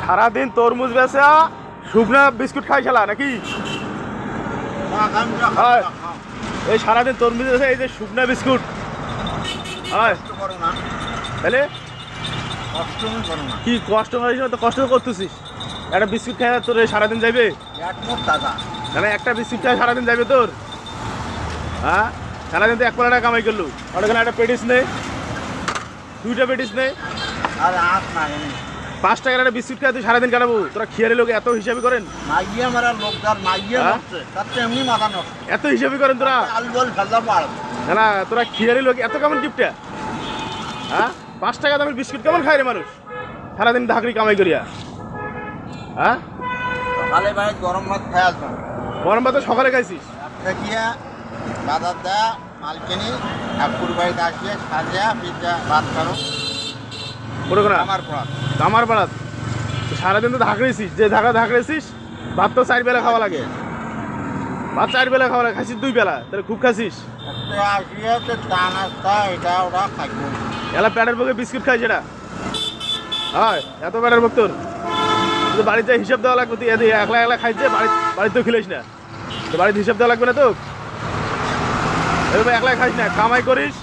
সারাদিন তরমুজ বেচা শুকনা বিস্কুট খাই খেলা নাকি? এই সারাদিন তরমুজ বেচা এই যে শুকনা বিস্কুট তাহলে কি কষ্ট হয়েছে? তো কষ্ট করতেছিস, একটা বিস্কুট খাই তোর সারাদিন যাইবে? মানে একটা বিস্কুট খাই সারাদিন যাইবে তোর? হ্যাঁ, সারাদিন তো 1 টাকা কামাই করলু, ওখানে একটা পেটিস নেই, 2টা পেটিস নেই, 5 টাকার একটা বিস্কুট খাই তুই সারাদিন কাটাবো? তোরা খিয়ারি লোক এত হিসাবি করেন? এত হিসাবি করেন তোরা? না তোরা খিয়ারি লোক এত কেমন গিফটটা? হ্যাঁ, 5 টাকা দামের বিস্কুট কেমন খায় রে মানুষ সারাদিন ধাকরি কামাই করিয়া? হ্যাঁ, গরম ভাত খাই আসবো। গরম ভাত সকালে খাইছিস? বাজার দেয়া মাল কিনি, ঠাকুর বাড়িতে আসিয়ে সাজিয়া পিঠা ভাত করো আমার পাড়াত। সারাদিন তো ধাকড়েছিস, যে ধাকড়েছিস ভাত তো 4 বেলা খাওয়া লাগে, ভাত 4 বেলা খাওয়া লাগে, খাইছিস 2 বেলা, তাহলে খুব খাইছিস। আসিয়া চা নাস্তা এটা ওরা খাইব, এলা প্যাটের পক্ষে বিস্কুট খাই সেটা হয়? এত প্যাটের পক্ষ তোর? কিন্তু বাড়িতে হিসাব দেওয়া লাগবে, তুই একলা একলা খাইছে বাড়িতেও খিলাইস না, তো বাড়িতে হিসাব দেওয়া লাগবে না তো? এভাবে একলা খাইস না, কামাই করিস,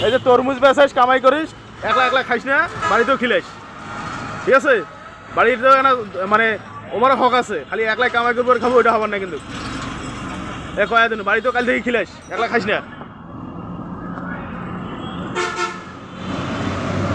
এই যে তরমুজ বেচাইস কামাই করিস, একলা একলা খাইস না, বাড়িতেও খিলাইস, ঠিক আছে? বাড়িতে মানে ওমারও হক আছে, খালি একলাই কামাই করবো আর খাবো ওইটা হবার না কিন্তু। কয়া দিন বাড়িতেও কাল থেকে খিলাইস, একলা খাইস না।